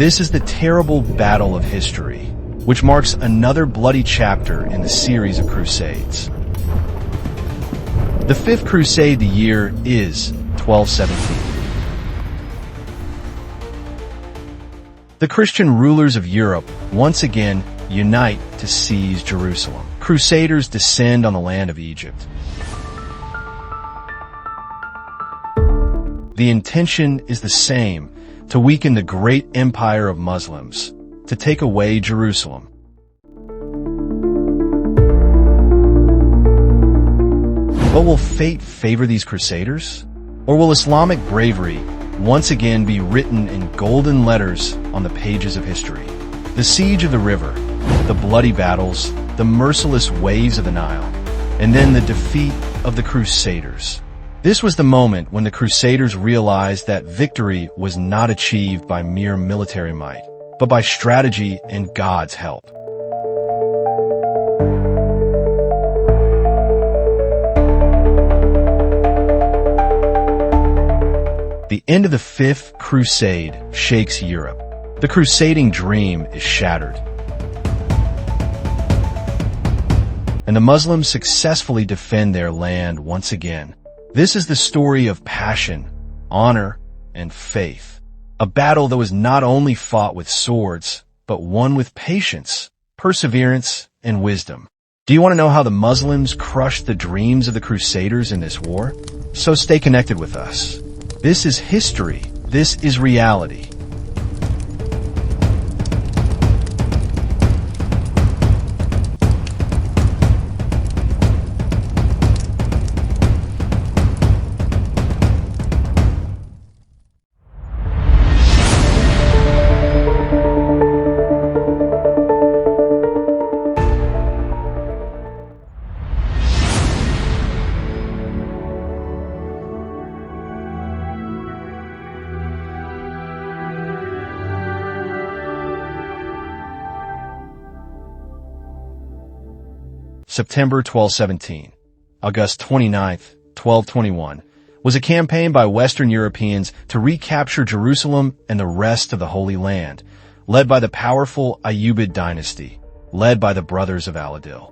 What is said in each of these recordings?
This is the terrible battle of history, which marks another bloody chapter in the series of Crusades. The Fifth Crusade, the year is 1217. The Christian rulers of Europe once again unite to seize Jerusalem. Crusaders descend on the land of Egypt. The intention is the same, to weaken the great empire of Muslims, to take away Jerusalem. But will fate favor these crusaders? Or will Islamic bravery once again be written in golden letters on the pages of history? The siege of the river, the bloody battles, the merciless waves of the Nile, and then the defeat of the Crusaders. This was the moment when the Crusaders realized that victory was not achieved by mere military might, but by strategy and God's help. The end of the Fifth Crusade shakes Europe. The crusading dream is shattered. And the Muslims successfully defend their land once again. This is the story of passion, honor, and faith. A battle that was not only fought with swords, but won with patience, perseverance, and wisdom. Do you want to know how the Muslims crushed the dreams of the Crusaders in this war? So stay connected with us. This is history. This is reality. September 1217, August 29, 1221, was a campaign by Western Europeans to recapture Jerusalem and the rest of the Holy Land, led by the powerful Ayyubid dynasty, led by the brothers of Al-Adil.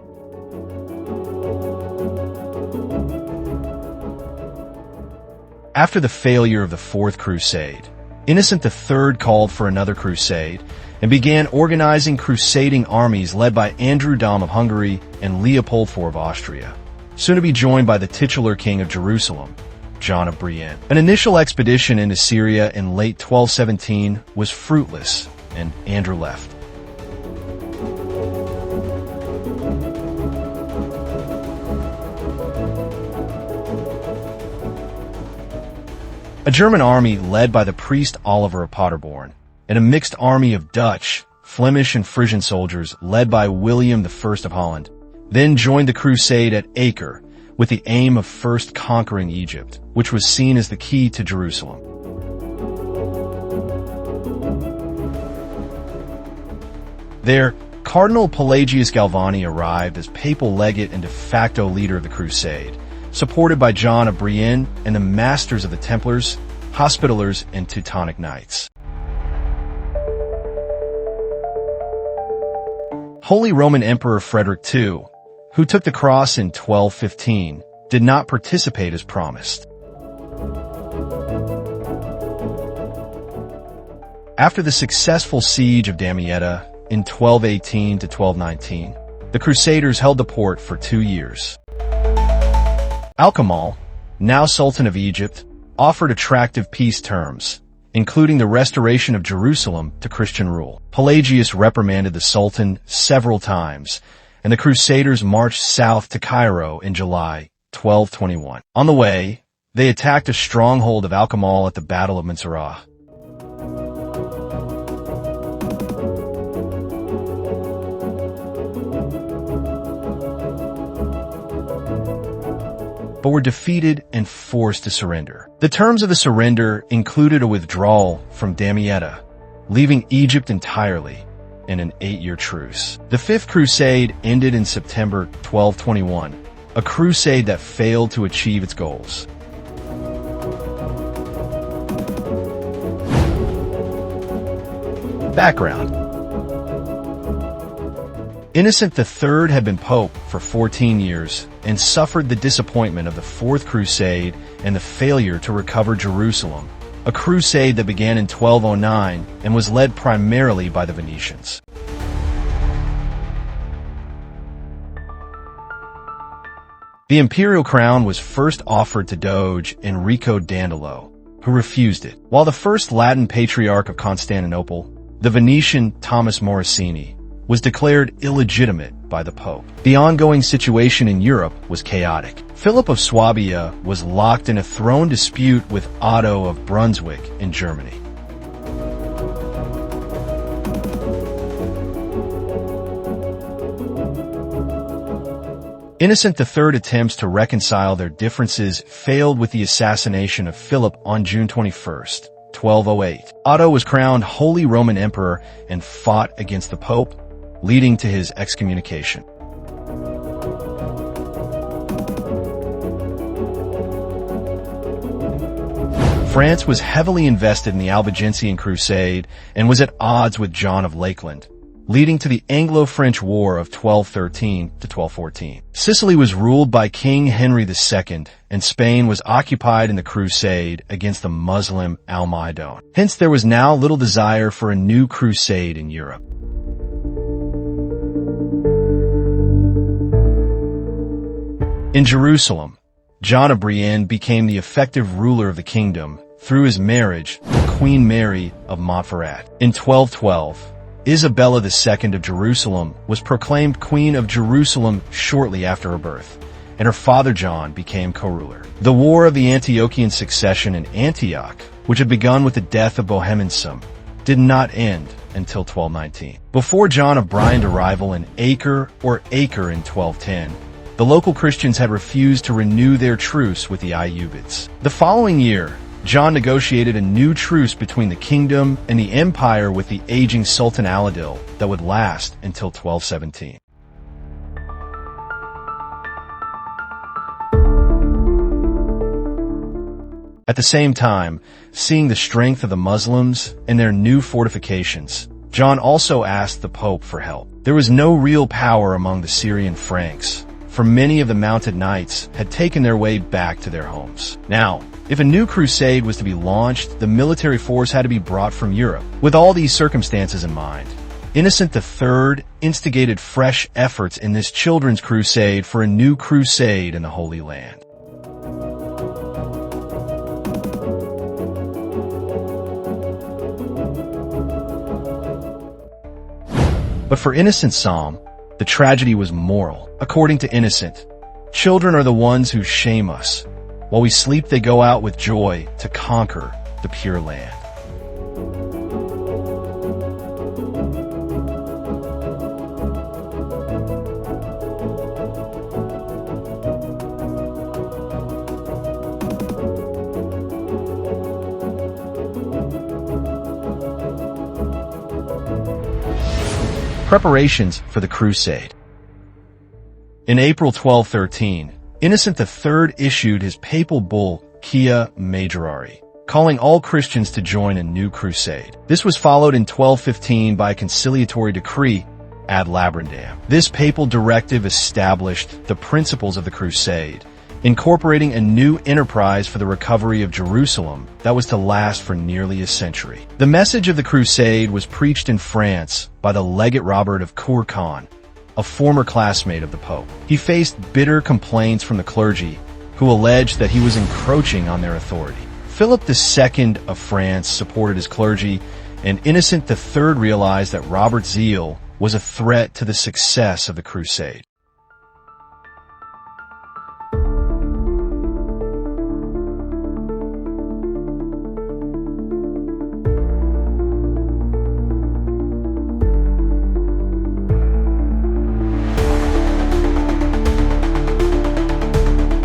After the failure of the Fourth Crusade, Innocent III called for another crusade and began organizing crusading armies led by Andrew Dom of Hungary and Leopold IV of Austria, soon to be joined by the titular king of Jerusalem, John of Brienne. An initial expedition into Syria in late 1217 was fruitless, and Andrew left. A German army led by the priest Oliver of Paderborn, and a mixed army of Dutch, Flemish, and Frisian soldiers led by William I of Holland, then joined the crusade at Acre with the aim of first conquering Egypt, which was seen as the key to Jerusalem. There, Cardinal Pelagius Galvani arrived as papal legate and de facto leader of the crusade, supported by John of Brienne and the masters of the Templars, Hospitallers, and Teutonic Knights. Holy Roman Emperor Frederick II, who took the cross in 1215, did not participate as promised. After the successful Siege of Damietta in 1218 to 1219, the Crusaders held the port for 2 years. Al-Kamil, now Sultan of Egypt, offered attractive peace terms, including the restoration of Jerusalem to Christian rule. Pelagius reprimanded the Sultan several times, and the Crusaders marched south to Cairo in July 1221. On the way, they attacked a stronghold of al-Kamil at the Battle of Mansoura. But were defeated and forced to surrender. The terms of the surrender included a withdrawal from Damietta, leaving Egypt entirely, and an 8-year truce. The Fifth Crusade ended in September 1221, a crusade that failed to achieve its goals. Background. Innocent III had been pope for 14 years and suffered the disappointment of the Fourth Crusade and the failure to recover Jerusalem, a crusade that began in 1209 and was led primarily by the Venetians. The imperial crown was first offered to Doge Enrico Dandolo, who refused it, while the first Latin patriarch of Constantinople, the Venetian Thomas Morosini, was declared illegitimate by the Pope. The ongoing situation in Europe was chaotic. Philip of Swabia was locked in a throne dispute with Otto of Brunswick in Germany. Innocent III's attempts to reconcile their differences failed with the assassination of Philip on June 21, 1208. Otto was crowned Holy Roman Emperor and fought against the Pope, leading to his excommunication. France was heavily invested in the Albigensian Crusade and was at odds with John of Lakeland, leading to the Anglo-French War of 1213 to 1214. Sicily was ruled by King Henry II, and Spain was occupied in the crusade against the Muslim Almaidon. Hence, there was now little desire for a new crusade in Europe. In Jerusalem, John of Brienne became the effective ruler of the kingdom through his marriage to Queen Mary of Montferrat. In 1212, Isabella II of Jerusalem was proclaimed Queen of Jerusalem shortly after her birth, and her father John became co-ruler. The War of the Antiochian Succession in Antioch, which had begun with the death of Bohemundson, did not end until 1219. Before John of Brienne's arrival in Acre in 1210, the local Christians had refused to renew their truce with the Ayyubids. The following year, John negotiated a new truce between the kingdom and the empire with the aging Sultan Al-Adil that would last until 1217. At the same time, seeing the strength of the Muslims and their new fortifications, John also asked the Pope for help. There was no real power among the Syrian Franks, for many of the mounted knights had taken their way back to their homes. Now, if a new crusade was to be launched, the military force had to be brought from Europe. With all these circumstances in mind, Innocent III instigated fresh efforts in this children's crusade for a new crusade in the Holy Land. But for Innocent Psalm, the tragedy was moral. According to Innocent, children are the ones who shame us. While we sleep, they go out with joy to conquer the pure land. Preparations for the Crusade. In April 1213, Innocent III issued his papal bull, Quia Majorari, calling all Christians to join a new crusade. This was followed in 1215 by a conciliatory decree, Ad Labrandam. This papal directive established the principles of the crusade, incorporating a new enterprise for the recovery of Jerusalem that was to last for nearly a century. The message of the crusade was preached in France by the legate Robert of Courcon, a former classmate of the Pope. He faced bitter complaints from the clergy, who alleged that he was encroaching on their authority. Philip II of France supported his clergy, and Innocent III realized that Robert's zeal was a threat to the success of the crusade.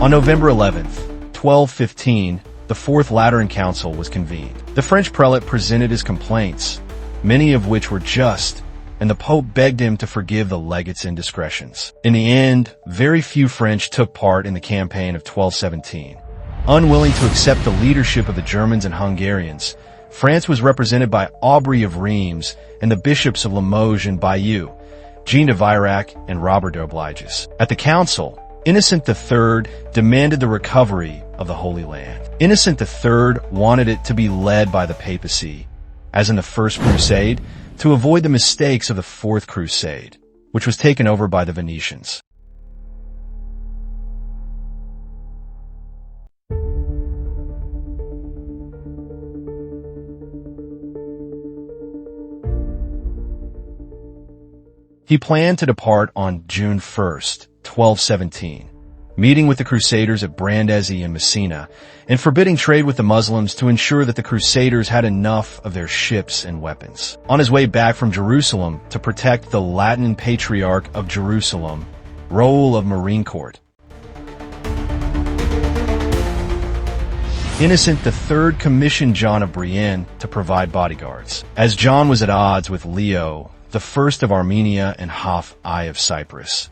On November 11, 1215, the Fourth Lateran Council was convened. The French prelate presented his complaints, many of which were just, and the Pope begged him to forgive the legate's indiscretions. In the end, very few French took part in the campaign of 1217. Unwilling to accept the leadership of the Germans and Hungarians, France was represented by Aubry of Reims and the bishops of Limoges and Bayeux, Jean de Virac and Robert d'Obliges. At the council, Innocent III demanded the recovery of the Holy Land. Innocent III wanted it to be led by the papacy, as in the First Crusade, to avoid the mistakes of the Fourth Crusade, which was taken over by the Venetians. He planned to depart on June 1st, 1217, meeting with the Crusaders at Brandesi and Messina, and forbidding trade with the Muslims to ensure that the Crusaders had enough of their ships and weapons. On his way back from Jerusalem to protect the Latin Patriarch of Jerusalem, Raoul of Marinecourt, Innocent III commissioned John of Brienne to provide bodyguards, as John was at odds with Leo the First of Armenia and Hof I of Cyprus.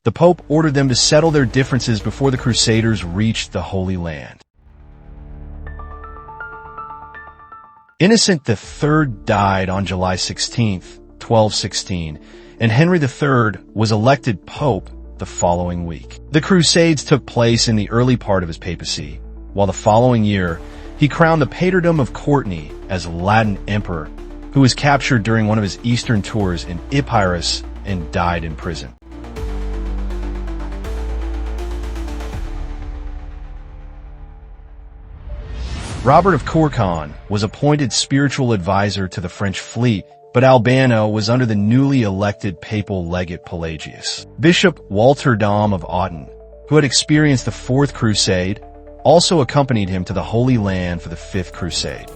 The Pope ordered them to settle their differences before the Crusaders reached the Holy Land. Innocent III died on July 16, 1216, and Henry III was elected Pope the following week. The Crusades took place in the early part of his papacy, while the following year, he crowned the paterdom of Courtenay as Latin Emperor, who was captured during one of his eastern tours in Epirus and died in prison. Robert of Courcon was appointed spiritual advisor to the French fleet, but Albano was under the newly elected papal legate Pelagius. Bishop Walter Dom of Autun, who had experienced the Fourth Crusade, also accompanied him to the Holy Land for the Fifth Crusade.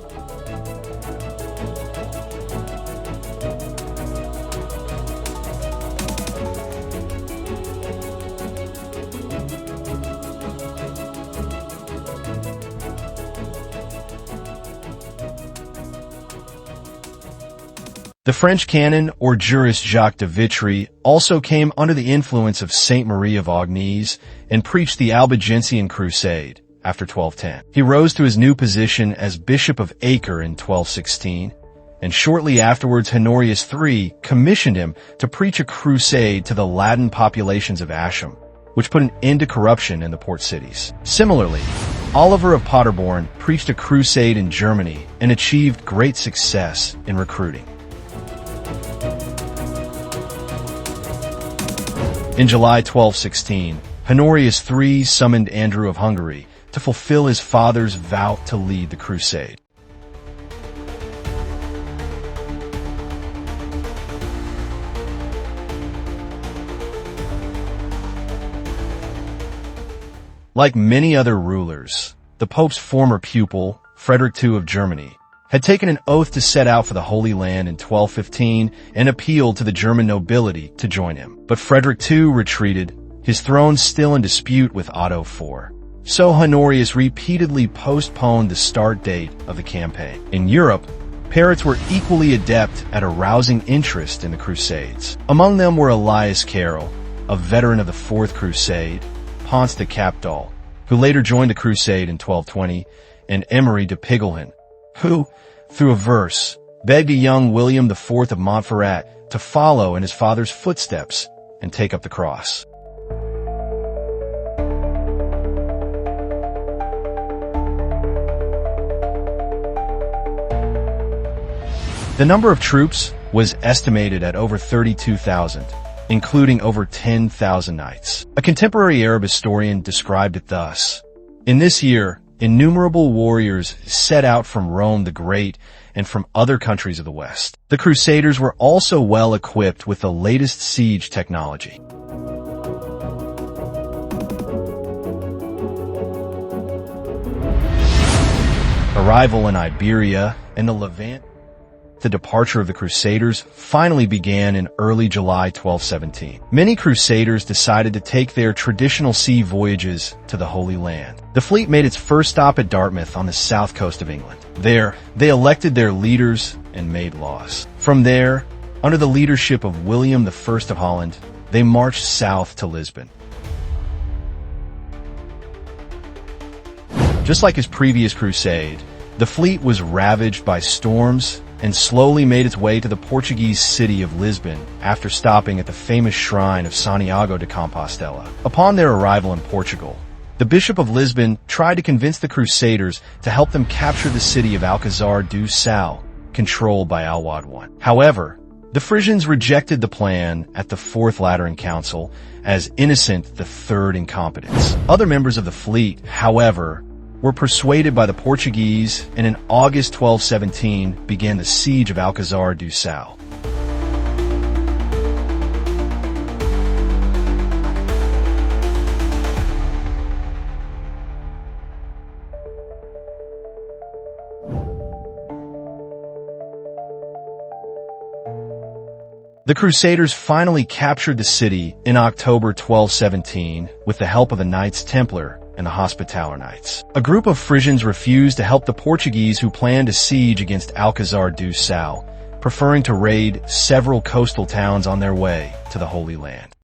The French canon, or jurist Jacques de Vitry, also came under the influence of Saint Marie of Agnes and preached the Albigensian Crusade after 1210. He rose to his new position as Bishop of Acre in 1216, and shortly afterwards Honorius III commissioned him to preach a crusade to the Latin populations of Ascham, which put an end to corruption in the port cities. Similarly, Oliver of Paderborn preached a crusade in Germany and achieved great success in recruiting. In July 1216, Honorius III summoned Andrew of Hungary to fulfill his father's vow to lead the crusade. Like many other rulers, the Pope's former pupil, Frederick II of Germany, had taken an oath to set out for the Holy Land in 1215 and appealed to the German nobility to join him. But Frederick II retreated, his throne still in dispute with Otto IV. So Honorius repeatedly postponed the start date of the campaign. In Europe, Parrots were equally adept at arousing interest in the Crusades. Among them were Elias Carroll, a veteran of the Fourth Crusade, Ponce de Capdol, who later joined the Crusade in 1220, and Emery de Pigelhin, who, through a verse, begged a young William IV of Montferrat to follow in his father's footsteps and take up the cross. The number of troops was estimated at over 32,000, including over 10,000 knights. A contemporary Arab historian described it thus: "In this year, innumerable warriors set out from Rome the Great and from other countries of the West." The Crusaders were also well equipped with the latest siege technology. Arrival in Iberia and the Levant. The departure of the Crusaders finally began in early July 1217. Many Crusaders decided to take their traditional sea voyages to the Holy Land. The fleet made its first stop at Dartmouth on the south coast of England. There, they elected their leaders and made laws. From there, under the leadership of William I of Holland, they marched south to Lisbon. Just like his previous crusade, the fleet was ravaged by storms and slowly made its way to the Portuguese city of Lisbon after stopping at the famous shrine of Santiago de Compostela. Upon their arrival in Portugal, the Bishop of Lisbon tried to convince the Crusaders to help them capture the city of Alcazar do Sal, controlled by Alwad I. However, the Frisians rejected the plan at the Fourth Lateran Council as Innocent III's incompetence. Other members of the fleet, however, were persuaded by the Portuguese, and in August 1217 began the Siege of Alcazar do Sal. The Crusaders finally captured the city in October 1217 with the help of the Knights Templar and the Hospitaller Knights. A group of Frisians refused to help the Portuguese who planned a siege against Alcazar do Sal, preferring to raid several coastal towns on their way to the Holy Land.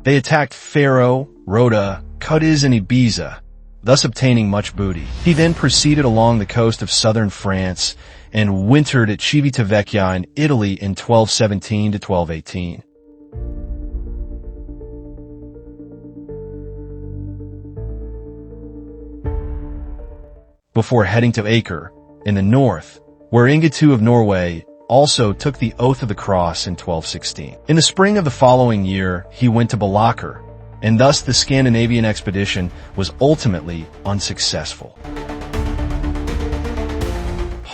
They attacked Faro, Rota, Cadiz, and Ibiza, thus obtaining much booty. He then proceeded along the coast of southern France and wintered at Civitavecchia in Italy in 1217 to 1218. Before heading to Acre, in the north, where Inge II of Norway also took the Oath of the Cross in 1216. In the spring of the following year, he went to Balakar, and thus the Scandinavian expedition was ultimately unsuccessful.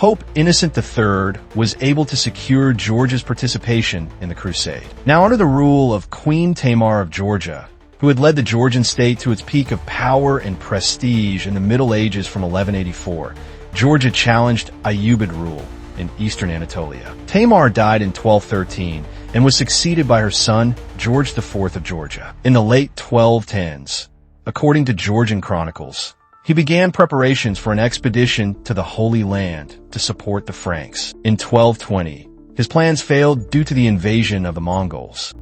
Pope Innocent III was able to secure Georgia's participation in the crusade. Now, under the rule of Queen Tamar of Georgia, who had led the Georgian state to its peak of power and prestige in the Middle Ages from 1184, Georgia challenged Ayyubid rule in eastern Anatolia. Tamar died in 1213 and was succeeded by her son, George IV of Georgia. In the late 1210s, according to Georgian chronicles, he began preparations for an expedition to the Holy Land to support the Franks. In 1220, his plans failed due to the invasion of the Mongols.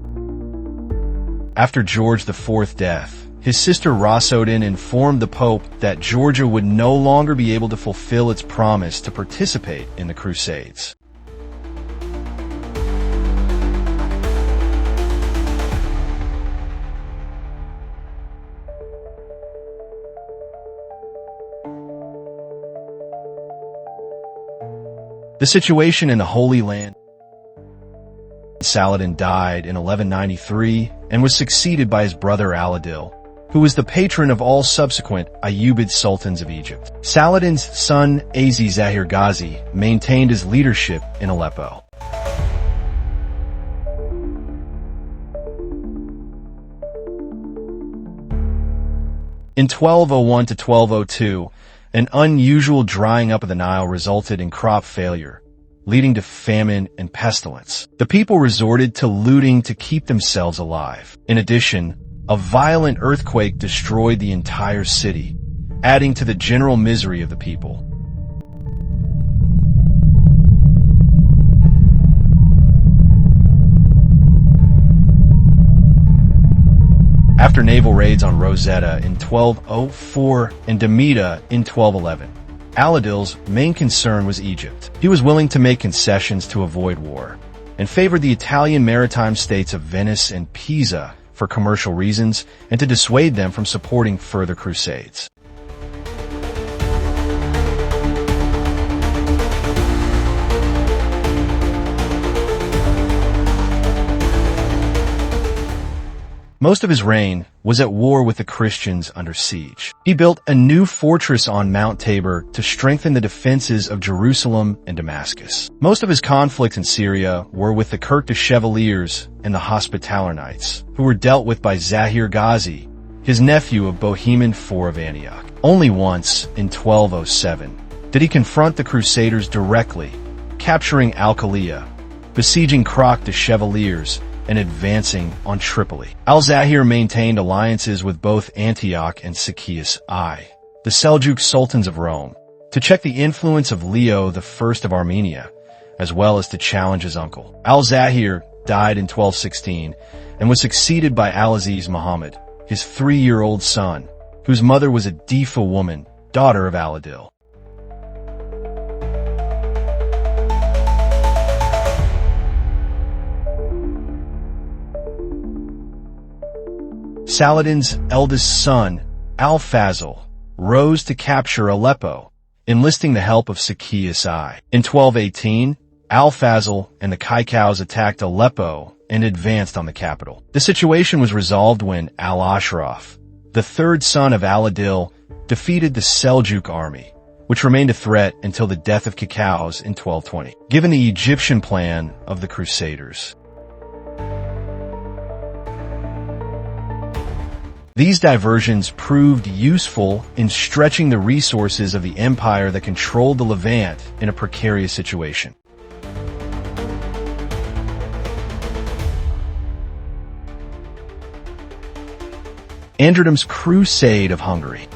After George IV's death, his sister Rasodin informed the Pope that Georgia would no longer be able to fulfill its promise to participate in the Crusades. The situation in the Holy Land. Saladin died in 1193 and was succeeded by his brother Aladil, who was the patron of all subsequent Ayyubid sultans of Egypt. Saladin's son Aziz Zahir Ghazi maintained his leadership in Aleppo. In 1201 to 1202, an unusual drying up of the Nile resulted in crop failure, leading to famine and pestilence. The people resorted to looting to keep themselves alive. In addition, a violent earthquake destroyed the entire city, adding to the general misery of the people. After naval raids on Rosetta in 1204 and Damietta in 1211, Aladil's main concern was Egypt. He was willing to make concessions to avoid war, and favored the Italian maritime states of Venice and Pisa for commercial reasons and to dissuade them from supporting further crusades. Most of his reign was at war with the Christians under siege. He built a new fortress on Mount Tabor to strengthen the defenses of Jerusalem and Damascus. Most of his conflicts in Syria were with the Kirk de Chevaliers and the Hospitaller Knights, who were dealt with by Zahir Ghazi, his nephew of Bohemond IV of Antioch. Only once, in 1207, did he confront the Crusaders directly, capturing Al-Khaliyah, besieging Croc de Chevaliers, and advancing on Tripoli. Al-Zahir maintained alliances with both Antioch and Zacchaeus I, the Seljuk sultans of Rome. To check the influence of Leo I of Armenia, as well as to challenge his uncle. Al-Zahir died in 1216 and was succeeded by Al-Aziz Muhammad, his 3-year-old son, whose mother was a Difa woman, daughter of Al-Adil. Saladin's eldest son, Al-Fazl, rose to capture Aleppo, enlisting the help of Zacchaeus I. In 1218, Al-Fazl and the Kaikous attacked Aleppo and advanced on the capital. The situation was resolved when Al-Ashraf, the third son of Al-Adil, defeated the Seljuk army, which remained a threat until the death of Kaikous in 1220. Given the Egyptian plan of the Crusaders, these diversions proved useful in stretching the resources of the empire that controlled the Levant in a precarious situation. Androdem's Crusade of Hungary.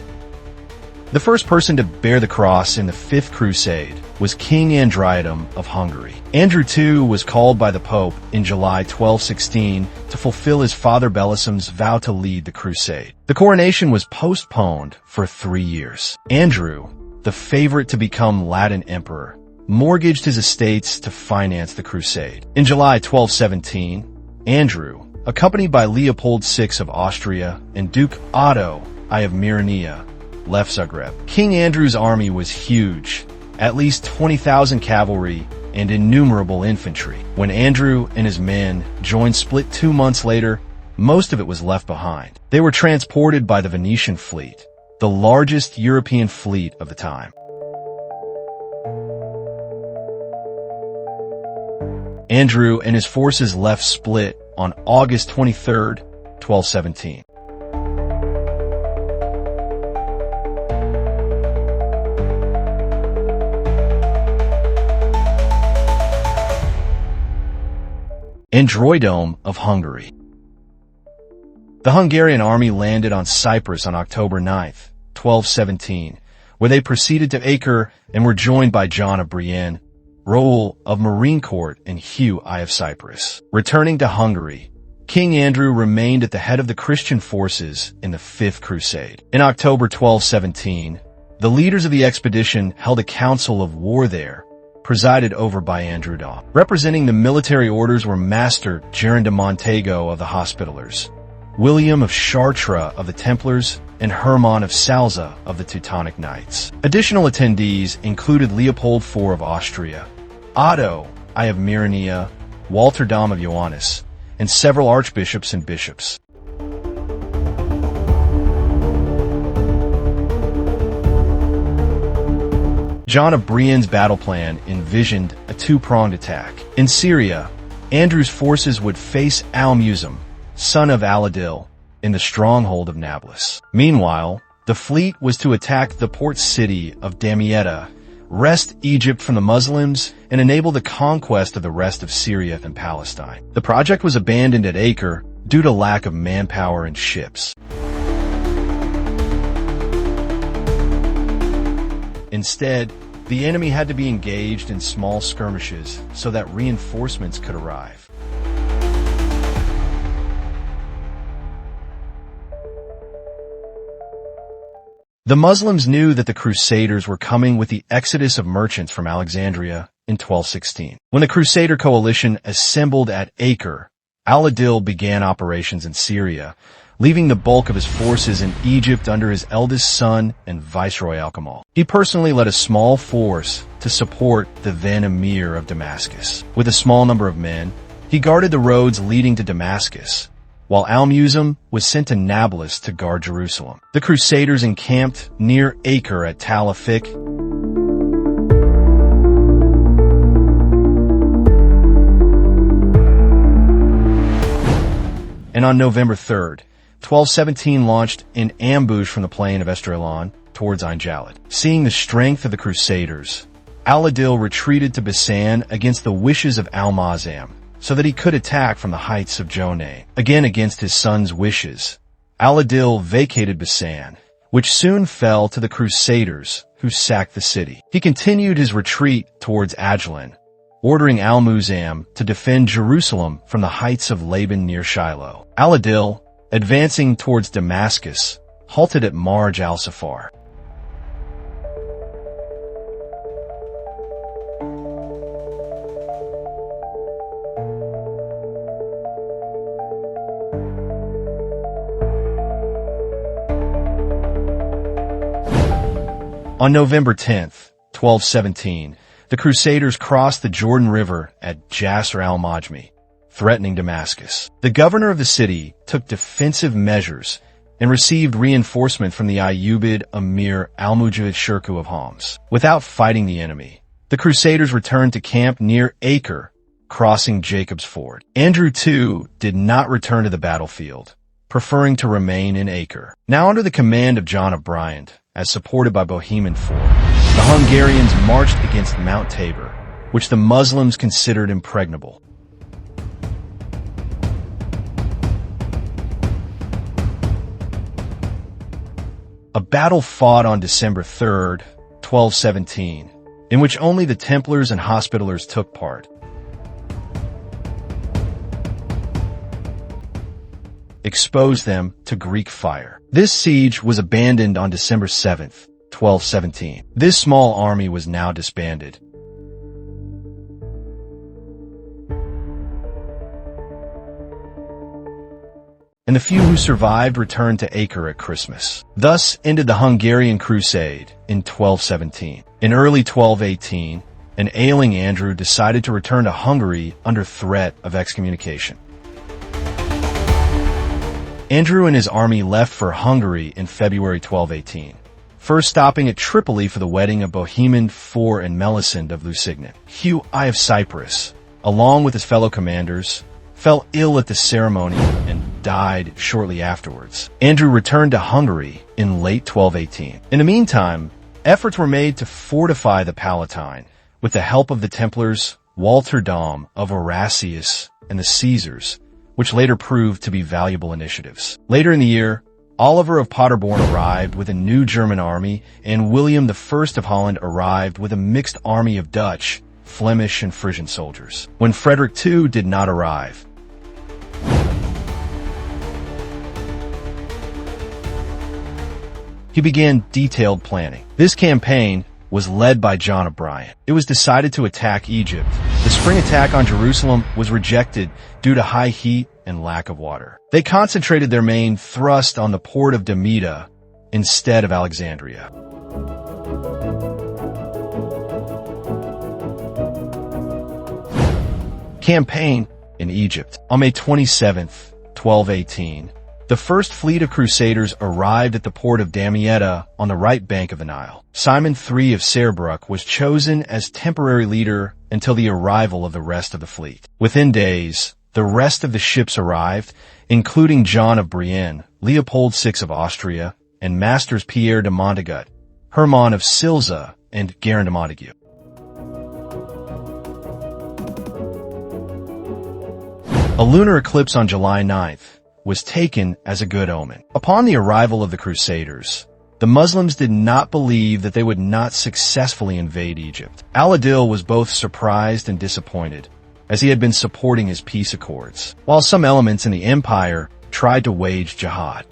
The first person to bear the cross in the Fifth Crusade was King Androdem of Hungary. Andrew II was called by the Pope in July 1216 to fulfill his father Belisum's vow to lead the crusade. The coronation was postponed for 3 years. Andrew, the favorite to become Latin emperor, mortgaged his estates to finance the crusade. In July 1217, Andrew, accompanied by Leopold VI of Austria and Duke Otto I of Myrnia, left Zagreb. King Andrew's army was huge, at least 20,000 cavalry and innumerable infantry. When Andrew and his men joined Split 2 months later, most of it was left behind. They were transported by the Venetian fleet, the largest European fleet of the time. Andrew and his forces left Split on August 23, 1217. Androdem of Hungary. The Hungarian army landed on Cyprus on October 9, 1217, where they proceeded to Acre and were joined by John of Brienne, Raoul of Marinecourt, and Hugh I of Cyprus. Returning to Hungary, King Andrew remained at the head of the Christian forces in the Fifth Crusade. In October 1217, the leaders of the expedition held a council of war there, presided over by Androdem. Representing the military orders were Master Geron de Montego of the Hospitallers, William of Chartres of the Templars, and Hermann of Salza of the Teutonic Knights. Additional attendees included Leopold IV of Austria, Otto I of Myrnia, Walter Dom of Ioannis, and several archbishops and bishops. John of Brienne's battle plan envisioned a two-pronged attack. In Syria, Andrew's forces would face Al-Musum, son of Al-Adil, in the stronghold of Nablus. Meanwhile, the fleet was to attack the port city of Damietta, wrest Egypt from the Muslims, and enable the conquest of the rest of Syria and Palestine. The project was abandoned at Acre due to lack of manpower and ships. Instead, the enemy had to be engaged in small skirmishes so that reinforcements could arrive. The Muslims knew that the Crusaders were coming with the exodus of merchants from Alexandria in 1216. When the Crusader coalition assembled at Acre, Al-Adil began operations in Syria, leaving the bulk of his forces in Egypt under his eldest son and Viceroy al-Kamil. He personally led a small force to support the then Emir of Damascus. With a small number of men, he guarded the roads leading to Damascus, while Al-Musum was sent to Nablus to guard Jerusalem. The Crusaders encamped near Acre at Tal Afik, and on November 3rd, 1217 launched an ambush from the plain of Esdraelon towards Ain Jalut. Seeing the strength of the Crusaders, Al-Adil retreated to Bisan against the wishes of Al-Mazam, so that he could attack from the heights of Jonay. Again against his son's wishes, Al-Adil vacated Bisan, which soon fell to the Crusaders, who sacked the city. He continued his retreat towards Ajlan, ordering al-Muazzam to defend Jerusalem from the heights of Laban near Shiloh. Al-Adil, advancing towards Damascus, halted at Marj al-Safar. On November 10th, 1217, the Crusaders crossed the Jordan River at Jasr al-Majmi, threatening Damascus. The governor of the city took defensive measures and received reinforcement from the Ayyubid Emir al-Mujahid Shirkuh of Homs. Without fighting the enemy, the Crusaders returned to camp near Acre, crossing Jacob's Ford. Andrew, too, did not return to the battlefield, preferring to remain in Acre. Now under the command of John of Brienne, as supported by Bohemian IV, the Hungarians marched against Mount Tabor, which the Muslims considered impregnable. A battle fought on December 3rd, 1217, in which only the Templars and Hospitallers took part. Exposed them to Greek fire. This siege was abandoned on December 7th, 1217. This small army was now disbanded. And the few who survived returned to Acre at Christmas. Thus ended the Hungarian Crusade in 1217. In early 1218, an ailing Andrew decided to return to Hungary under threat of excommunication. Andrew and his army left for Hungary in February 1218, first stopping at Tripoli for the wedding of Bohemian IV and Melisende of Lusignan. Hugh I of Cyprus, along with his fellow commanders, fell ill at the ceremony and died shortly afterwards. Andrew returned to Hungary in late 1218. In the meantime, efforts were made to fortify the Palatine with the help of the Templars, Walter Dom of Orasius, and the Caesars, which later proved to be valuable initiatives. Later in the year, Oliver of Paderborn arrived with a new German army, and William I of Holland arrived with a mixed army of Dutch, Flemish, and Frisian soldiers. When Frederick II did not arrive, he began detailed planning. This campaign was led by John of Brienne. It was decided to attack Egypt. The spring attack on Jerusalem was rejected due to high heat and lack of water. They concentrated their main thrust on the port of Damietta instead of Alexandria. Campaign in Egypt. On May 27th, 1218, the first fleet of Crusaders arrived at the port of Damietta on the right bank of the Nile. Simon III of Saarbrück was chosen as temporary leader until the arrival of the rest of the fleet. Within days, the rest of the ships arrived, including John of Brienne, Leopold VI of Austria, and Masters Pierre de Montagut, Hermann of Silza, and Guerin de Montague. A lunar eclipse on July 9th was taken as a good omen. Upon the arrival of the Crusaders, the Muslims did not believe that they would not successfully invade Egypt. Al-Adil was both surprised and disappointed, as he had been supporting his peace accords, while some elements in the empire tried to wage jihad.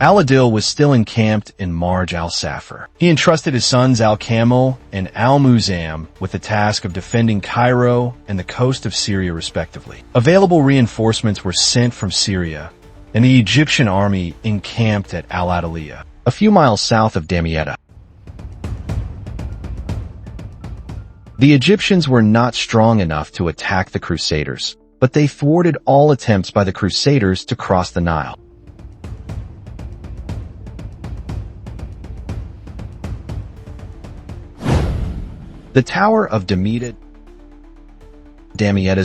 Al-Adil was still encamped in Marj al-Safar. He entrusted his sons al-Kamil and al-Muazzam with the task of defending Cairo and the coast of Syria respectively. Available reinforcements were sent from Syria, and the Egyptian army encamped at al-Adaliyah, a few miles south of Damietta. The Egyptians were not strong enough to attack the Crusaders, but they thwarted all attempts by the Crusaders to cross the Nile. The Tower of Damietta's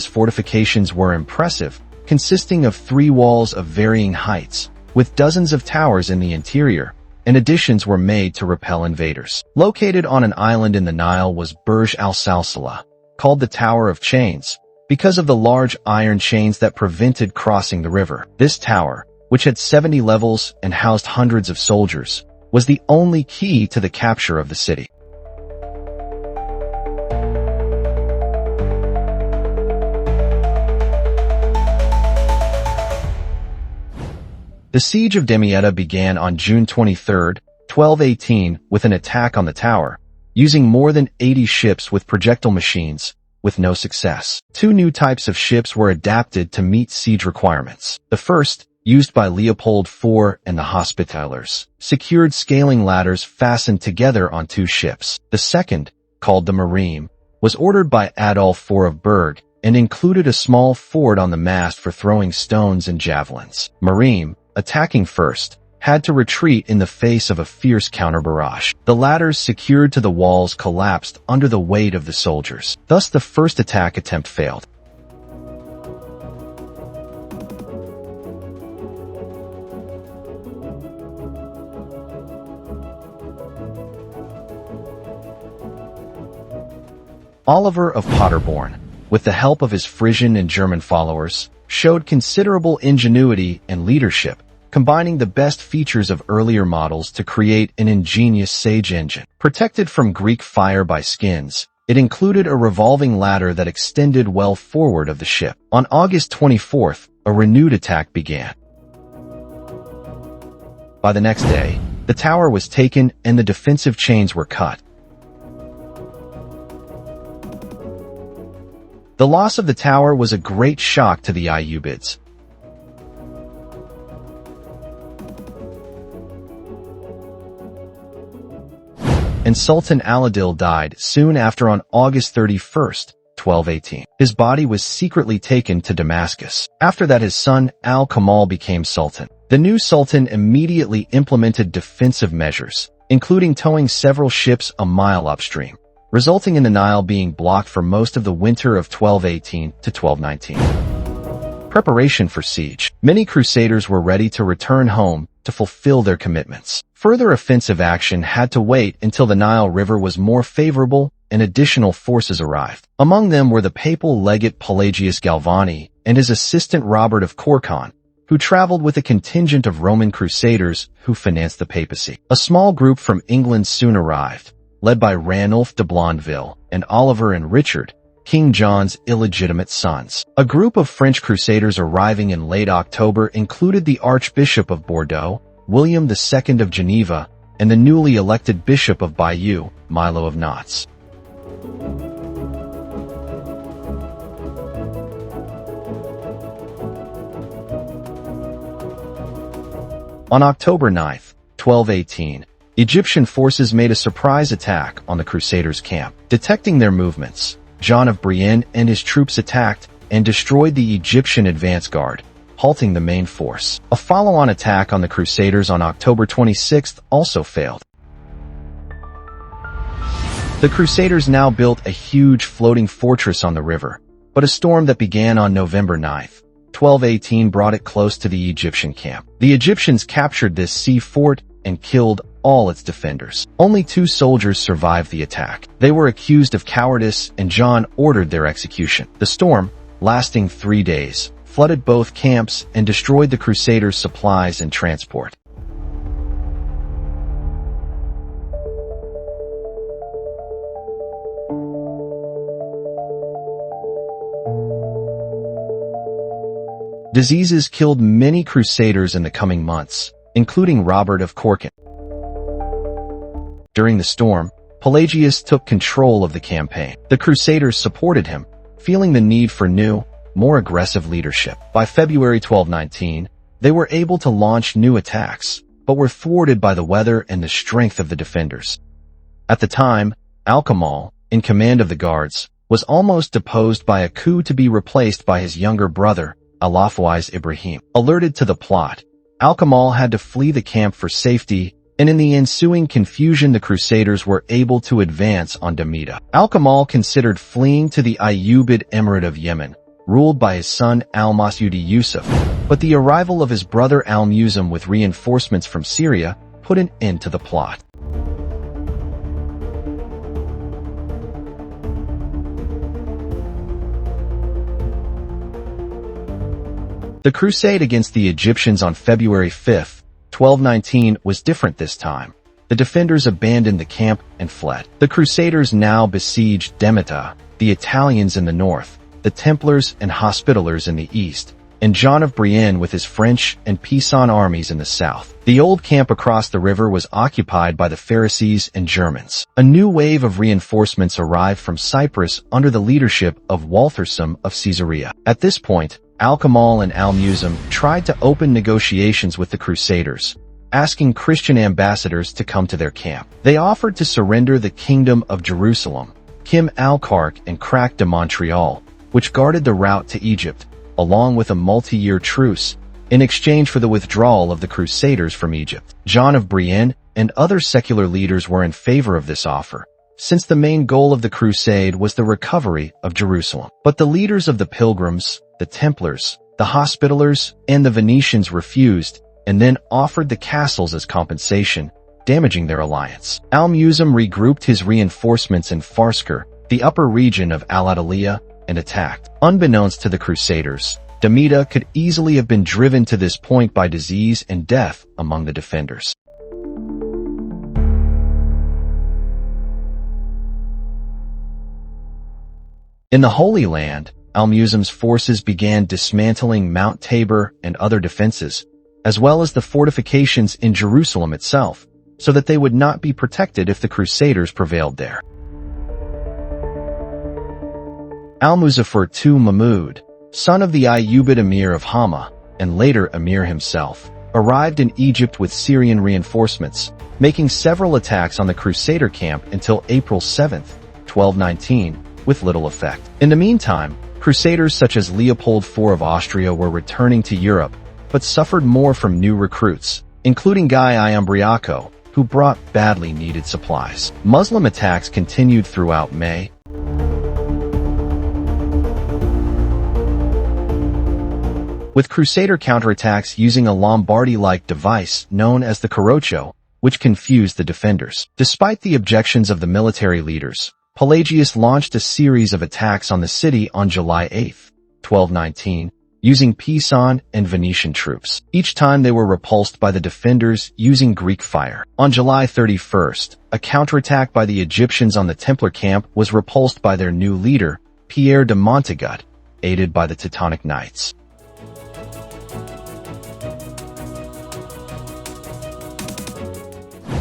fortifications were impressive, consisting of 3 walls of varying heights, with dozens of towers in the interior, and additions were made to repel invaders. Located on an island in the Nile was Burj al-Salsala, called the Tower of Chains, because of the large iron chains that prevented crossing the river. This tower, which had 70 levels and housed hundreds of soldiers, was the only key to the capture of the city. The Siege of Damietta began on June 23, 1218, with an attack on the tower, using more than 80 ships with projectile machines, with no success. Two new types of ships were adapted to meet siege requirements. The first, used by Leopold IV and the Hospitallers, secured scaling ladders fastened together on two ships. The second, called the Marine, was ordered by Adolf IV of Berg and included a small fort on the mast for throwing stones and javelins. Marine, attacking first, had to retreat in the face of a fierce counter-barrage. The ladders secured to the walls collapsed under the weight of the soldiers. Thus the first attack attempt failed. Oliver of Paderborn, with the help of his Frisian and German followers, showed considerable ingenuity and leadership, combining the best features of earlier models to create an ingenious siege engine. Protected from Greek fire by skins, it included a revolving ladder that extended well forward of the ship. On August 24th, a renewed attack began. By the next day, the tower was taken and the defensive chains were cut. The loss of the tower was a great shock to the Ayyubids. And Sultan al-Adil died soon after on August 31st, 1218. His body was secretly taken to Damascus. After that, his son al-Kamil became sultan. The new sultan immediately implemented defensive measures, including towing several ships a mile upstream, resulting in the Nile being blocked for most of the winter of 1218 to 1219. Preparation for siege. Many Crusaders were ready to return home to fulfill their commitments. Further offensive action had to wait until the Nile River was more favorable and additional forces arrived. Among them were the papal legate Pelagius Galvani and his assistant Robert of Corcon, who traveled with a contingent of Roman Crusaders who financed the papacy. A small group from England soon arrived, led by Ranulph de Blondeville and Oliver and Richard, King John's illegitimate sons. A group of French Crusaders arriving in late October included the Archbishop of Bordeaux, William II of Geneva, and the newly elected Bishop of Bayeux, Milo of Nantes. On October 9, 1218, Egyptian forces made a surprise attack on the Crusaders' camp. Detecting their movements, John of Brienne and his troops attacked and destroyed the Egyptian advance guard, halting the main force. A follow-on attack on the Crusaders on October 26th also failed. The Crusaders now built a huge floating fortress on the river, but a storm that began on November 9, 1218 brought it close to the Egyptian camp. The Egyptians captured this sea fort and killed all its defenders. Only 2 soldiers survived the attack. They were accused of cowardice and John ordered their execution. The storm, lasting 3 days, flooded both camps and destroyed the Crusaders' supplies and transport. Diseases killed many Crusaders in the coming months, including Robert of Corcon. During the storm, Pelagius took control of the campaign. The Crusaders supported him, feeling the need for new, more aggressive leadership. By February 1219, they were able to launch new attacks, but were thwarted by the weather and the strength of the defenders. At the time, al-Kamil, in command of the guards, was almost deposed by a coup to be replaced by his younger brother, Alafuiz Ibrahim. Alerted to the plot, al-Kamil had to flee the camp for safety, and in the ensuing confusion the Crusaders were able to advance on Damietta. Al-Kamil considered fleeing to the Ayyubid Emirate of Yemen, ruled by his son al-Masudi Yusuf, but the arrival of his brother al-Mu'azzam with reinforcements from Syria put an end to the plot. The crusade against the Egyptians on February 5, 1219 was different this time. The defenders abandoned the camp and fled. The Crusaders now besieged Damietta, the Italians in the north, the Templars and Hospitallers in the east, and John of Brienne with his French and Pisan armies in the south. The old camp across the river was occupied by the Pharisees and Germans. A new wave of reinforcements arrived from Cyprus under the leadership of Walthersum of Caesarea. At this point, al-Kamil and al-Mu'azzam tried to open negotiations with the Crusaders, asking Christian ambassadors to come to their camp. They offered to surrender the Kingdom of Jerusalem, Kim al-Kark and Crac de Montreal, which guarded the route to Egypt, along with a multi-year truce, in exchange for the withdrawal of the Crusaders from Egypt. John of Brienne and other secular leaders were in favor of this offer, since the main goal of the crusade was the recovery of Jerusalem. But the leaders of the Pilgrims, the Templars, the Hospitallers, and the Venetians refused, and then offered the castles as compensation, damaging their alliance. Al-Mu'azzam regrouped his reinforcements in Farskar, the upper region of Al-Adaliya, and attacked. Unbeknownst to the Crusaders, Damietta could easily have been driven to this point by disease and death among the defenders. In the Holy Land, al-Mu'azzam's forces began dismantling Mount Tabor and other defenses, as well as the fortifications in Jerusalem itself, so that they would not be protected if the Crusaders prevailed there. Al-Muzaffar II Mahmud, son of the Ayyubid emir of Hama, and later emir himself, arrived in Egypt with Syrian reinforcements, making several attacks on the Crusader camp until April 7, 1219, with little effect. In the meantime, Crusaders such as Leopold IV of Austria were returning to Europe, but suffered more from new recruits, including Guy I Umbriaco, who brought badly needed supplies. Muslim attacks continued throughout May. With Crusader counterattacks using a Lombardy-like device known as the Carroccio, which confused the defenders. Despite the objections of the military leaders, Pelagius launched a series of attacks on the city on July 8, 1219, using Pisan and Venetian troops. Each time they were repulsed by the defenders using Greek fire. On July 31st, a counterattack by the Egyptians on the Templar camp was repulsed by their new leader, Pierre de Montagut, aided by the Teutonic Knights.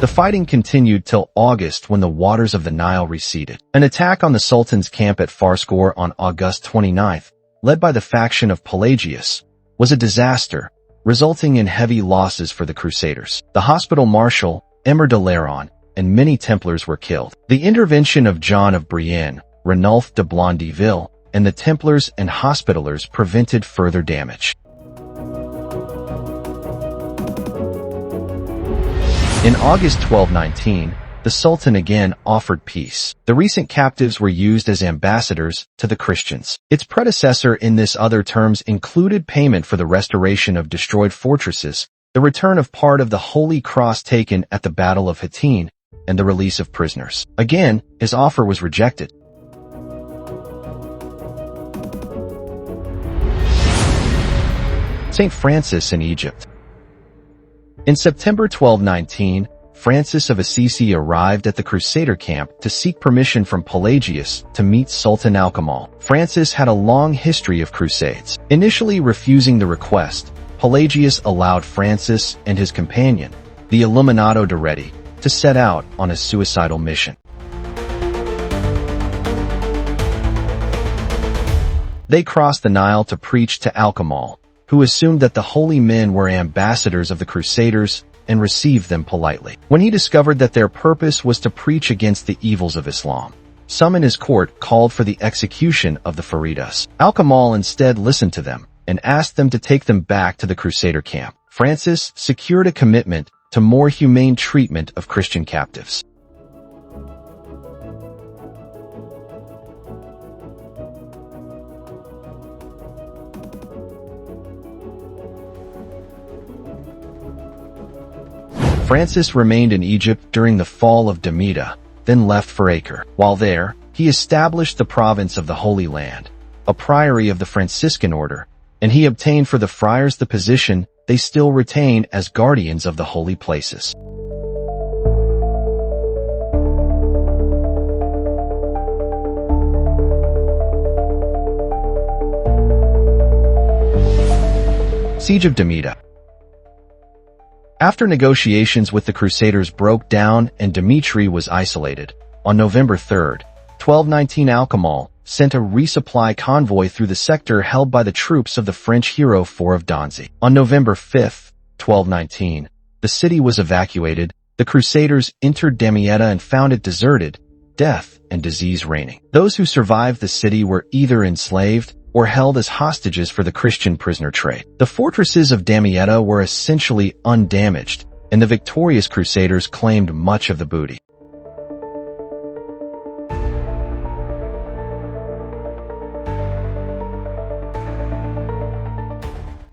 The fighting continued till August when the waters of the Nile receded. An attack on the Sultan's camp at Farskor on August 29th, led by the faction of Pelagius, was a disaster, resulting in heavy losses for the Crusaders. The hospital marshal, Emir de Laron, and many Templars were killed. The intervention of John of Brienne, Ranulph de Blondeville, and the Templars and Hospitallers prevented further damage. In August 1219, the Sultan again offered peace. The recent captives were used as ambassadors to the Christians. Its predecessor in this other terms included payment for the restoration of destroyed fortresses, the return of part of the Holy Cross taken at the Battle of Hattin, and the release of prisoners. Again, his offer was rejected. St. Francis in Egypt. In September 1219, Francis of Assisi arrived at the Crusader camp to seek permission from Pelagius to meet Sultan al-Kamil. Francis had a long history of crusades. Initially refusing the request, Pelagius allowed Francis and his companion, the Illuminato de' Reti, to set out on a suicidal mission. They crossed the Nile to preach to al-Kamil, who assumed that the holy men were ambassadors of the Crusaders and received them politely. When he discovered that their purpose was to preach against the evils of Islam, some in his court called for the execution of the Faridas. Al-Kamil instead listened to them and asked them to take them back to the Crusader camp. Francis secured a commitment to more humane treatment of Christian captives. Francis remained in Egypt during the fall of Damietta, then left for Acre. While there, he established the province of the Holy Land, a priory of the Franciscan order, and he obtained for the friars the position they still retain as guardians of the holy places. Siege of Damietta. After negotiations with the Crusaders broke down and Dimitri was isolated, on November 3, 1219 al-Kamil sent a resupply convoy through the sector held by the troops of the French hero IV of Danzig. On November 5, 1219, the city was evacuated, the Crusaders entered Damietta and found it deserted, death and disease reigning. Those who survived the city were either enslaved or held as hostages for the Christian prisoner trade. The fortresses of Damietta were essentially undamaged, and the victorious Crusaders claimed much of the booty.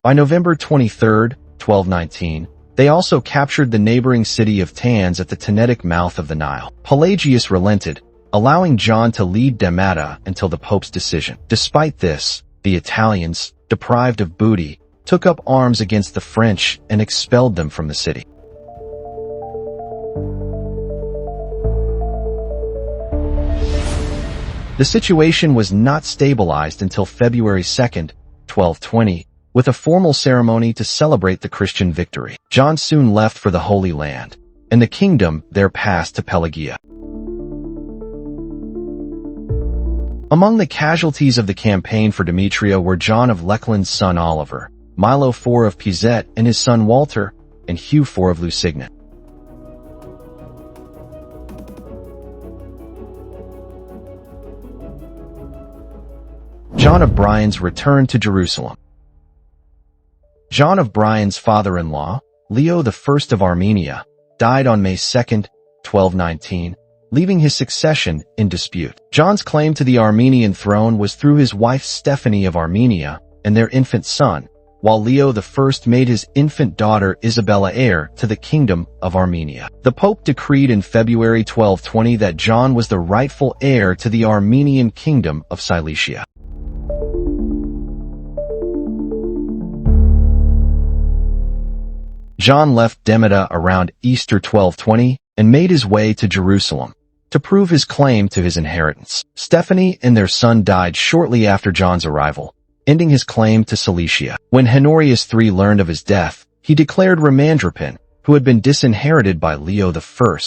By November 23, 1219, they also captured the neighboring city of Tans at the Tannetic mouth of the Nile. Pelagius relented, allowing John to lead Damietta until the Pope's decision. Despite this, the Italians, deprived of booty, took up arms against the French and expelled them from the city. The situation was not stabilized until February 2, 1220, with a formal ceremony to celebrate the Christian victory. John soon left for the Holy Land, and the kingdom there passed to Pelagia. Among the casualties of the campaign for Demetria were John of Leckland's son Oliver, Milo IV of Pizet and his son Walter, and Hugh IV of Lusignan. John of Brienne's return to Jerusalem. John of Brienne's father-in-law, Leo I of Armenia, died on May 2, 1219, leaving his succession in dispute. John's claim to the Armenian throne was through his wife Stephanie of Armenia and their infant son, while Leo I made his infant daughter Isabella heir to the kingdom of Armenia. The Pope decreed in February 1220 that John was the rightful heir to the Armenian kingdom of Cilicia. John left Damietta around Easter 1220 and made his way to Jerusalem to prove his claim to his inheritance. Stephanie and their son died shortly after John's arrival, ending his claim to Cilicia. When Honorius III learned of his death, he declared Ramandropin, who had been disinherited by Leo I,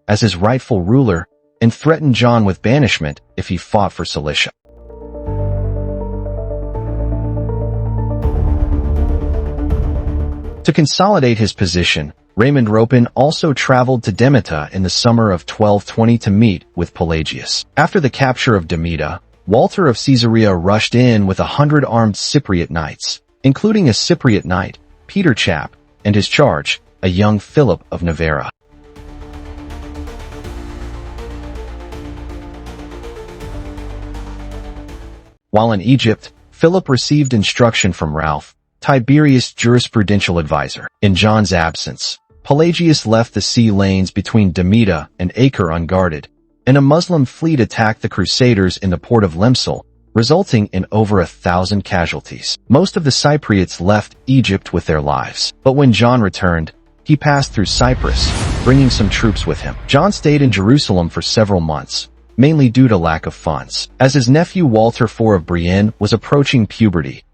as his rightful ruler and threatened John with banishment if he fought for Cilicia. To consolidate his position, Ramandropin also traveled to Damietta in the summer of 1220 to meet with Pelagius. After the capture of Damietta, Walter of Caesarea rushed in with 100 armed Cypriot knights, including a Cypriot knight, Peter Chap, and his charge, a young Philip of Navarra. While in Egypt, Philip received instruction from Ralph, Tiberius' jurisprudential advisor. In John's absence, Pelagius left the sea lanes between Damietta and Acre unguarded, and a Muslim fleet attacked the Crusaders in the port of Lemsel, resulting in over 1,000 casualties. Most of the Cypriots left Egypt with their lives, but when John returned, he passed through Cyprus, bringing some troops with him. John stayed in Jerusalem for several months, mainly due to lack of funds. As his nephew Walter IV of Brienne was approaching puberty,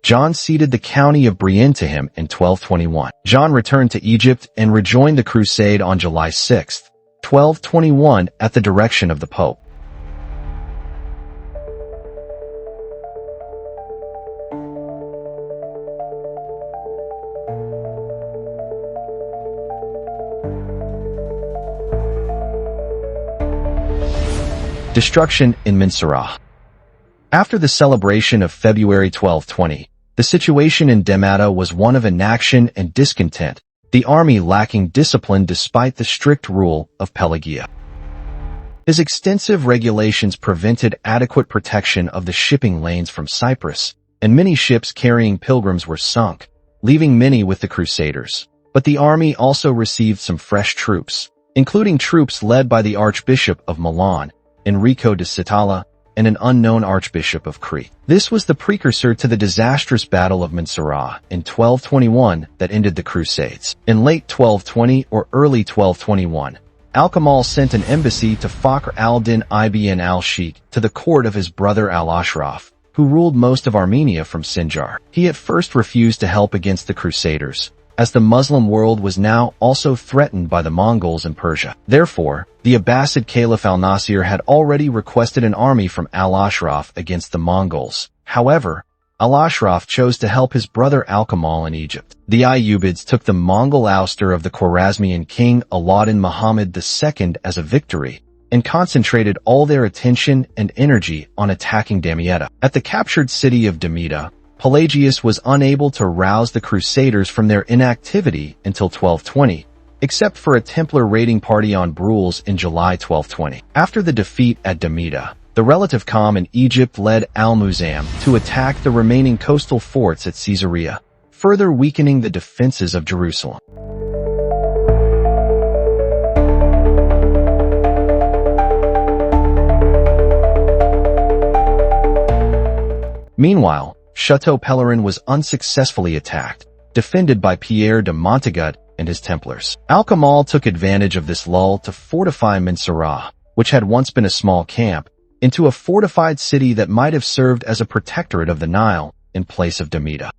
John ceded the county of Brienne to him in 1221. John returned to Egypt and rejoined the crusade on July 6, 1221 at the direction of the Pope. Destruction in Mansoura. After the celebration of February 1220, the situation in Damietta was one of inaction and discontent, the army lacking discipline despite the strict rule of Pelagia. His extensive regulations prevented adequate protection of the shipping lanes from Cyprus, and many ships carrying pilgrims were sunk, leaving many with the Crusaders. But the army also received some fresh troops, including troops led by the Archbishop of Milan, Enrico de Sitala, and an unknown Archbishop of Crete. This was the precursor to the disastrous Battle of Mansoura in 1221 that ended the Crusades. In late 1220 or early 1221, al-Kamil sent an embassy to Fakhr al-Din ibn al-Sheikh to the court of his brother al-Ashraf, who ruled most of Armenia from Sinjar. He at first refused to help against the Crusaders, as the Muslim world was now also threatened by the Mongols in Persia. Therefore, the Abbasid Caliph al-Nasir had already requested an army from al-Ashraf against the Mongols. However, al-Ashraf chose to help his brother al-Kamil in Egypt. The Ayyubids took the Mongol ouster of the Khwarezmian king Alauddin Muhammad II as a victory, and concentrated all their attention and energy on attacking Damietta. At the captured city of Damietta, Pelagius was unable to rouse the Crusaders from their inactivity until 1220, except for a Templar raiding party on Brules in July 1220. After the defeat at Damietta, the relative calm in Egypt led al-Muazzam to attack the remaining coastal forts at Caesarea, further weakening the defenses of Jerusalem. Meanwhile, Chateau Pellerin was unsuccessfully attacked, defended by Pierre de Montagut and his Templars. Al-Kamil took advantage of this lull to fortify Mansoura, which had once been a small camp, into a fortified city that might have served as a protectorate of the Nile in place of Damietta.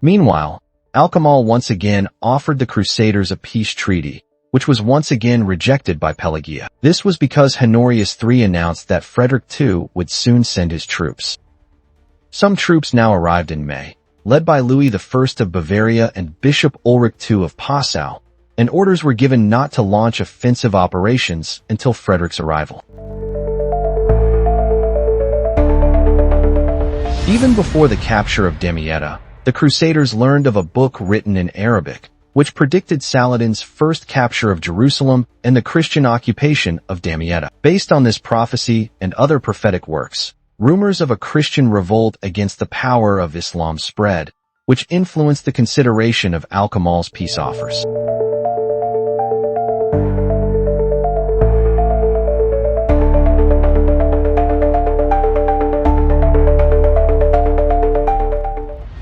Meanwhile, al-Kamil once again offered the Crusaders a peace treaty, which was once again rejected by Pelagia. This was because Honorius III announced that Frederick II would soon send his troops. Some troops now arrived in May, led by Louis I of Bavaria and Bishop Ulrich II of Passau, and orders were given not to launch offensive operations until Frederick's arrival. Even before the capture of Damietta, the Crusaders learned of a book written in Arabic, which predicted Saladin's first capture of Jerusalem and the Christian occupation of Damietta. Based on this prophecy and other prophetic works, rumors of a Christian revolt against the power of Islam spread, which influenced the consideration of al-Kamil's peace offers.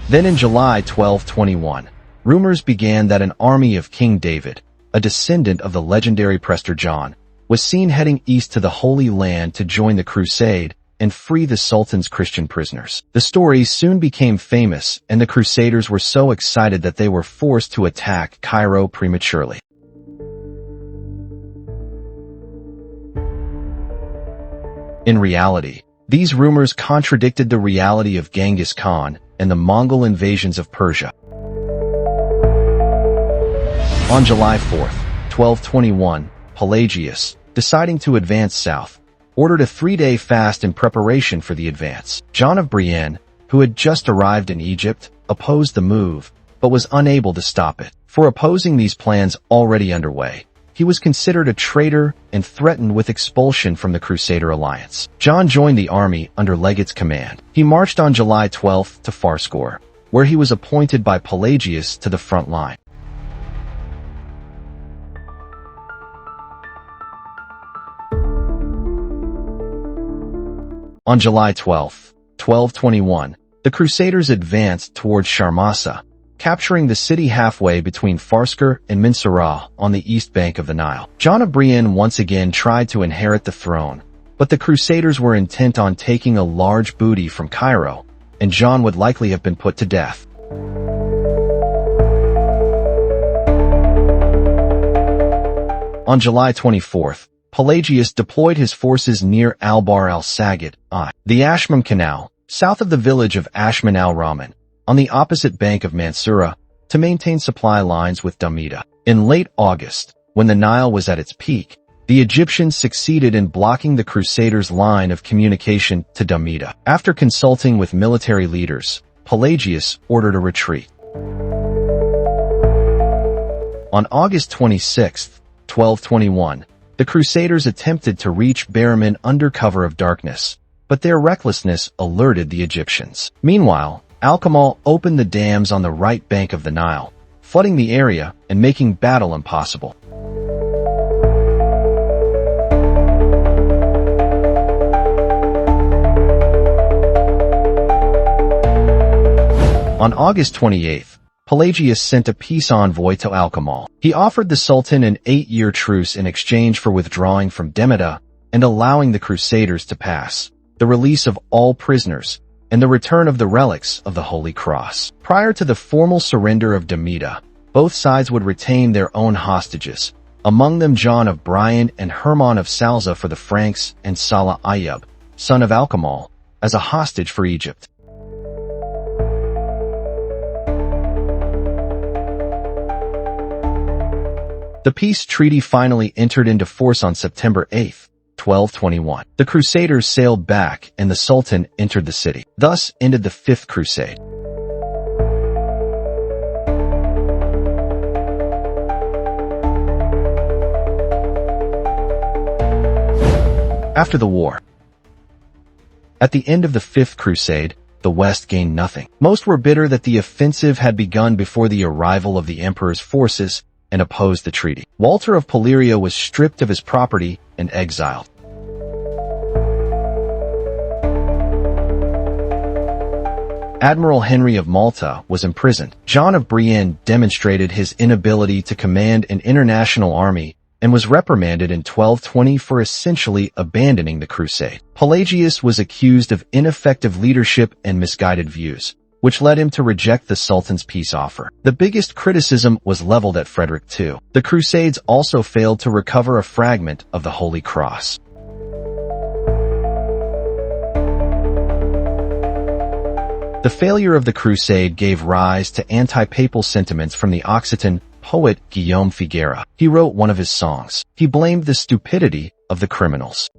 Then in July 1221, rumors began that an army of King David, a descendant of the legendary Prester John, was seen heading east to the Holy Land to join the Crusade and free the Sultan's Christian prisoners. The story soon became famous, and the Crusaders were so excited that they were forced to attack Cairo prematurely. In reality, these rumors contradicted the reality of Genghis Khan and the Mongol invasions of Persia. On July 4, 1221, Pelagius, deciding to advance south, ordered a 3-day fast in preparation for the advance. John of Brienne, who had just arrived in Egypt, opposed the move, but was unable to stop it. For opposing these plans already underway, he was considered a traitor and threatened with expulsion from the Crusader alliance. John joined the army under Legate's command. He marched on July 12 to Farskor, where he was appointed by Pelagius to the front line. On July 12, 1221, the Crusaders advanced towards Sharmasa, capturing the city halfway between Farskor and Mansoura on the east bank of the Nile. John of Brienne once again tried to inherit the throne, but the Crusaders were intent on taking a large booty from Cairo, and John would likely have been put to death. On July 24th, Pelagius deployed his forces near Al-Bahr al-Sagat, the Ashmum Canal, south of the village of Ashman al-Rahman, on the opposite bank of Mansoura, to maintain supply lines with Damietta. In late August, when the Nile was at its peak, the Egyptians succeeded in blocking the Crusaders' line of communication to Damietta. After consulting with military leaders, Pelagius ordered a retreat. On August 26, 1221, the Crusaders attempted to reach Bahramin under cover of darkness, but their recklessness alerted the Egyptians. Meanwhile, al-Kamil opened the dams on the right bank of the Nile, flooding the area and making battle impossible. On August 28th, Pelagius sent a peace envoy to al-Kamil. He offered the Sultan an 8-year truce in exchange for withdrawing from Damietta and allowing the Crusaders to pass, the release of all prisoners, and the return of the relics of the Holy Cross. Prior to the formal surrender of Damietta, both sides would retain their own hostages, among them John of Brienne and Hermann of Salza for the Franks and Salah Ayyub, son of al-Kamil, as a hostage for Egypt. The peace treaty finally entered into force on September 8, 1221. The Crusaders sailed back and the Sultan entered the city. Thus ended the Fifth Crusade. After the war. At the end of the Fifth Crusade, the West gained nothing. Most were bitter that the offensive had begun before the arrival of the emperor's forces and opposed the treaty. Walter of Poleria was stripped of his property and exiled. Admiral Henry of Malta was imprisoned. John of Brienne demonstrated his inability to command an international army and was reprimanded in 1220 for essentially abandoning the crusade. Pelagius was accused of ineffective leadership and misguided views, which led him to reject the Sultan's peace offer. The biggest criticism was leveled at Frederick II. The Crusades also failed to recover a fragment of the Holy Cross. The failure of the Crusade gave rise to anti-papal sentiments from the Occitan poet Guillaume Figuera. He wrote one of his songs. He blamed the stupidity of the criminals.